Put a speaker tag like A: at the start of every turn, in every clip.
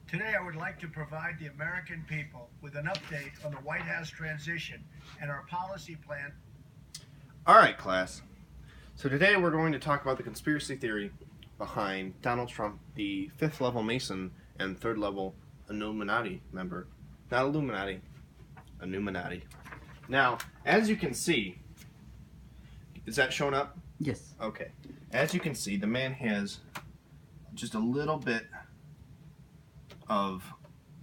A: Today, I would like to provide the American people with an update on the White House transition and our policy plan.
B: All right, class. So today we're going to talk about the conspiracy theory behind Donald Trump, the fifth level Mason and third level Illuminati member. Not Illuminati, Illuminati. Now, as you can see, is that showing up?
C: Yes.
B: Okay. As you can see, the man has just a little bit of,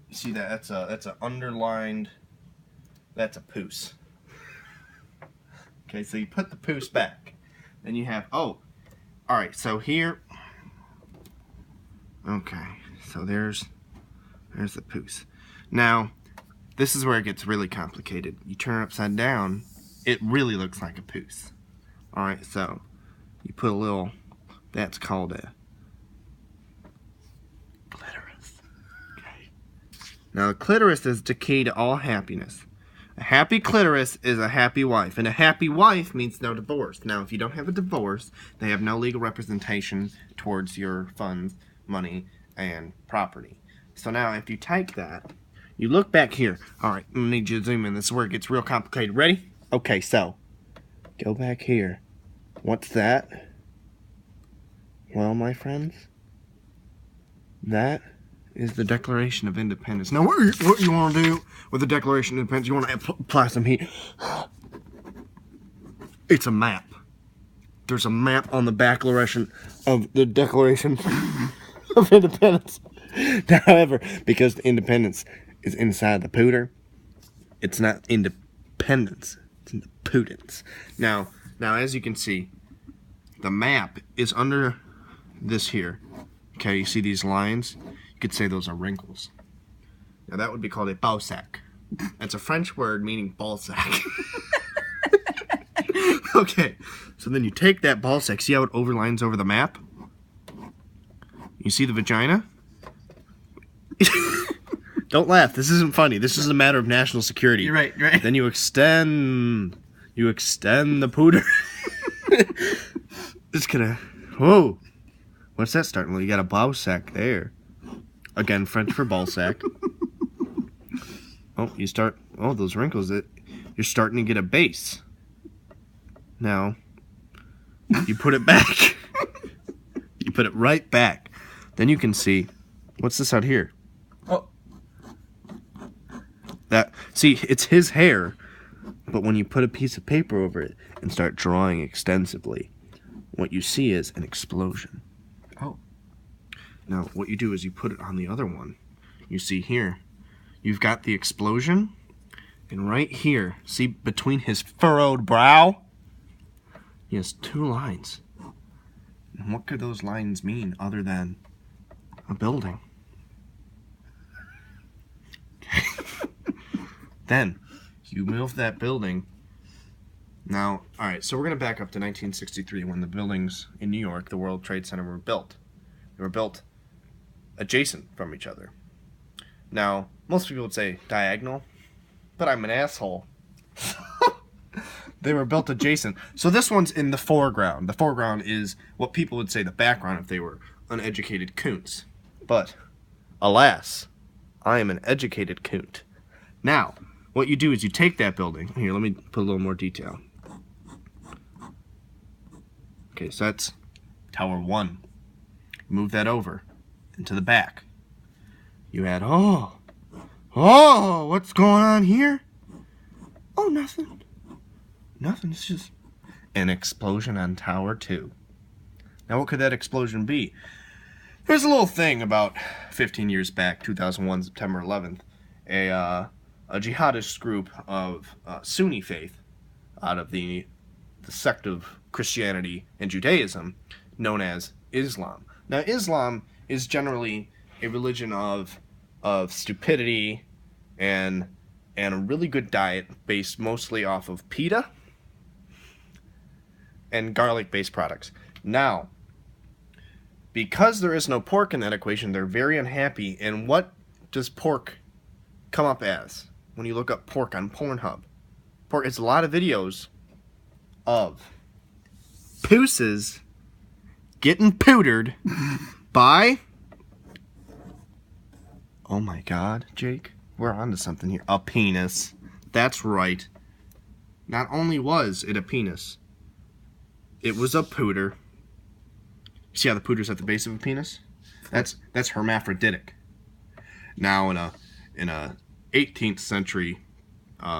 B: you see that? That's a underlined, that's a poos. Okay, so you put the poos back. Then you have, alright, so here, okay, so there's the poos. Now, this is where it gets really complicated. You turn it upside down, it really looks like a poos. Alright, so you put a little, that's called a clitoris. Okay. Now, the clitoris is the key to all happiness. A happy clitoris is a happy wife, and a happy wife means no divorce. Now, if you don't have a divorce, they have no legal representation towards your funds, money, and property. So now, if you take that, you look back here. Alright, I'm going to need you to zoom in. This is where it gets real complicated. Ready? Okay, so, go back here. What's that? Well, my friends, that is the Declaration of Independence. Now, what you want to do with the Declaration of Independence? You want to apply some heat. It's a map. There's a map on the Declaration of Independence. However, because the independence is inside the pooter, it's not independence. It's independence. Now, as you can see, the map is under this here. Okay, you see these lines? You could say those are wrinkles. Now that would be called a ball sack. That's a French word meaning ball sack. Okay, so then you take that ball sack. See how it overlines over the map? You see the vagina? Don't laugh. This isn't funny. This is a matter of national security.
C: You're right.
B: Then you extend the pooter. It's gonna. Whoa. What's that starting with? You got a ball sack there. Again, French for ball sack. Those wrinkles. You're starting to get a base. Now, you put it back. You put it right back. Then you can see, what's this out here?
C: Oh.
B: See, it's his hair, but when you put a piece of paper over it and start drawing extensively, what you see is an explosion.
C: Oh.
B: Now, what you do is you put it on the other one. You see here, you've got the explosion, and right here, see between his furrowed brow, he has two lines. And what could those lines mean other than a building? Then, you move that building. Now, alright, so we're going to back up to 1963 when the buildings in New York, the World Trade Center, were built. They were built adjacent from each other. Now, most people would say diagonal, but I'm an asshole. They were built adjacent. So this one's in the foreground. The foreground is what people would say the background if they were uneducated coons. But, alas, I am an educated coont. Now, what you do is you take that building. Here, let me put a little more detail. Okay, so that's Tower 1. Move that over into the back. You add, what's going on here? Oh, nothing. Nothing, it's just an explosion on Tower 2. Now, what could that explosion be? There's a little thing about 15 years back, 2001, September 11th, a jihadist group of Sunni faith out of the sect of Christianity and Judaism known as Islam. Now, Islam is generally a religion of stupidity and a really good diet based mostly off of pita and garlic-based products. Now, because there is no pork in that equation, they're very unhappy. And what does pork come up as when you look up pork on Pornhub? Pork, it's a lot of videos of pooses getting pootered by Oh my God, Jake. We're onto something here. A penis. That's right. Not only was it a penis, it was a pooter. See how the pooter's at the base of a penis? That's hermaphroditic. Now, in a 18th century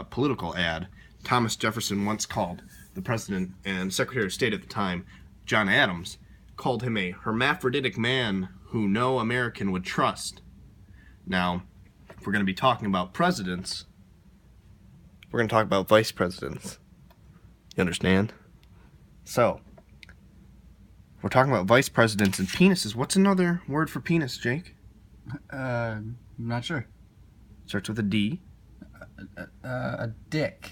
B: political ad, Thomas Jefferson once called the president and Secretary of State at the time, John Adams, called him a hermaphroditic man who no American would trust. Now, if we're going to be talking about presidents, we're going to talk about vice presidents. You understand? So, we're talking about vice presidents and penises. What's another word for penis, Jake?
C: I'm not sure.
B: Starts with a D.
C: A dick.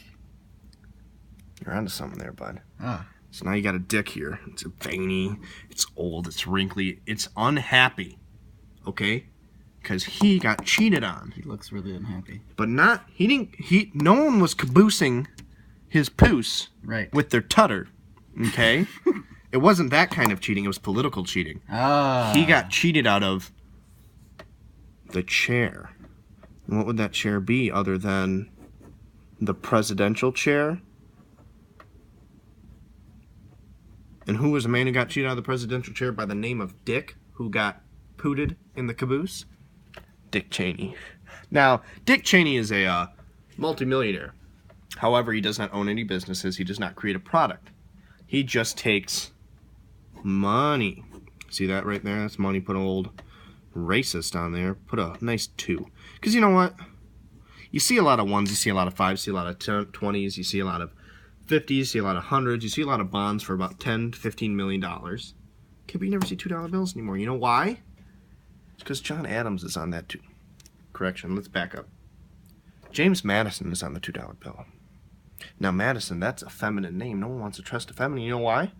B: You're onto something there, bud.
C: Ah.
B: So now you got a dick here. It's veiny, it's old, it's wrinkly, it's unhappy. Okay? Because he got cheated on.
C: He looks really unhappy.
B: But no one was caboosing his poos
C: Right.
B: with their tutter. Okay? It wasn't that kind of cheating, it was political cheating.
C: Ah.
B: He got cheated out of the chair. And what would that chair be other than the presidential chair? And who was a man who got cheated out of the presidential chair by the name of Dick, who got pooted in the caboose? Dick Cheney. Now, Dick Cheney is a multimillionaire. However, he does not own any businesses. He does not create a product. He just takes money. See that right there? That's money. Put an old racist on there. Put a nice 2. Because you know what? You see a lot of 1s. You see a lot of 5s. You see a lot of 20s. You see a lot of 50s. You see a lot of 100s. You see a lot of bonds for about $10 to $15 million. Okay, but you never see $2 bills anymore. You know why? It's because John Adams is on that too. Correction, let's back up. James Madison is on the $2 bill. Now, Madison, that's a feminine name. No one wants to trust a feminine. You know why?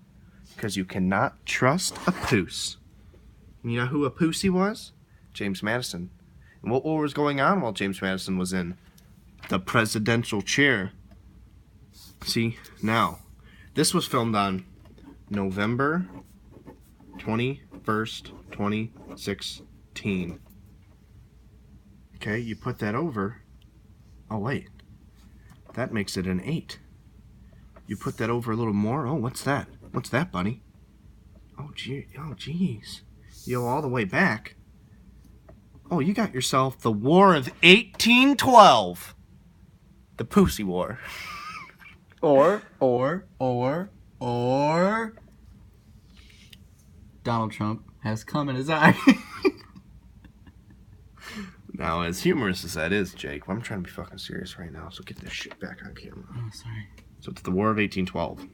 B: Because you cannot trust a poos. You know who a pussy was? James Madison. And what war was going on while James Madison was in the presidential chair? See, now, this was filmed on November 21st, 2016. Okay, you put that over. Oh, wait. That makes it an 8. You put that over a little more. Oh, what's that? What's that, buddy? Oh, gee. Oh, geez. You go all the way back. Oh, you got yourself the War of 1812. The Pussy War.
C: Or Donald Trump has cum in his eye.
B: Now, as humorous as that is, Jake, I'm trying to be fucking serious right now, so get this shit back on camera.
C: Oh, sorry.
B: So it's the War of 1812.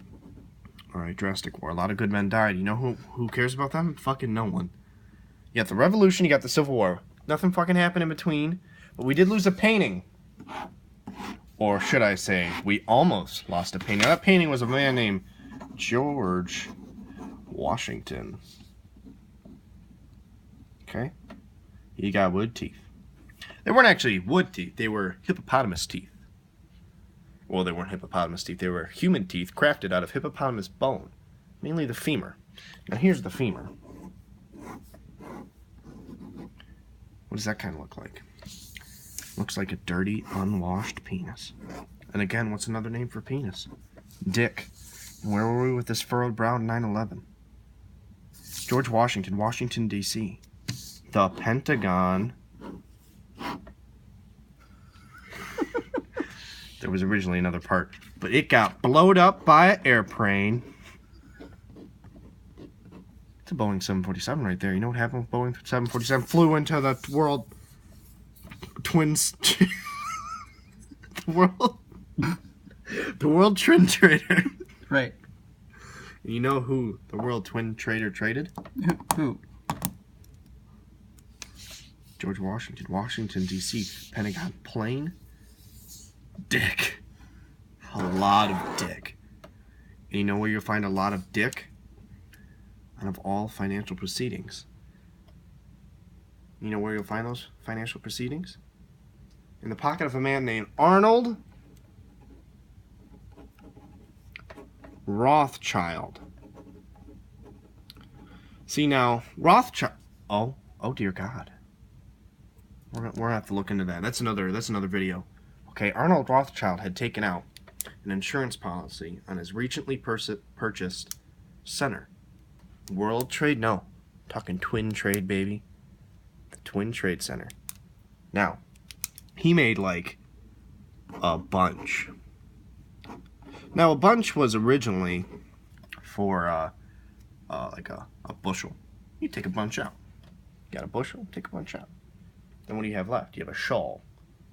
B: Alright, drastic war. A lot of good men died. You know who cares about them? Fucking no one. You got the Revolution, you got the Civil War. Nothing fucking happened in between. But we did lose a painting. Or should I say, we almost lost a painting. Now, that painting was a man named George Washington. Okay? He got wood teeth. They weren't actually wood teeth. They were hippopotamus teeth. Well, they weren't hippopotamus teeth. They were human teeth crafted out of hippopotamus bone. Mainly the femur. Now, here's the femur. What does that kind of look like? Looks like a dirty, unwashed penis. And again, what's another name for penis? Dick. And where were we with this furrowed brow in 9/11? George Washington, Washington, D.C. The Pentagon. There was originally another part, but it got blowed up by an airplane. It's a Boeing 747 right there. You know what happened with Boeing 747? Flew into the world twins. the world twin trader.
C: Right.
B: You know who the world twin trader traded?
C: Who?
B: George Washington, Washington, D.C., Pentagon plane. Dick. A lot of dick. And you know where you'll find a lot of dick? Out of all financial proceedings. You know where you'll find those financial proceedings? In the pocket of a man named Arnold Rothschild. See now, Rothschild. Oh dear God. We're gonna have to look into that. That's another video. Okay, Arnold Rothschild had taken out an insurance policy on his recently purchased center. World Trade? No. Talking Twin Trade, baby. The Twin Trade Center. Now, he made like a bunch. Now, a bunch was originally for like a bushel. You take a bunch out. You got a bushel, take a bunch out. Then what do you have left? You have a shawl.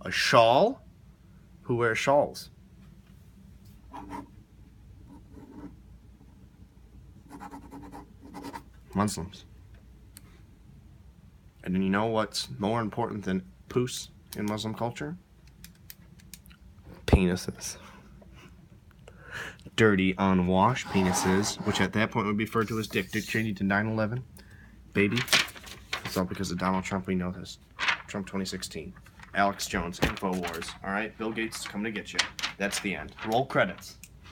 B: A shawl? Who wears shawls? Muslims. And then you know what's more important than poos in Muslim culture? Penises. Dirty, unwashed penises, which at that point would be referred to as Dick Cheney to 9/11. Baby. It's all because of Donald Trump, we know this. Trump 2016. Alex Jones, InfoWars. Alright, Bill Gates is coming to get you. That's the end. Roll credits.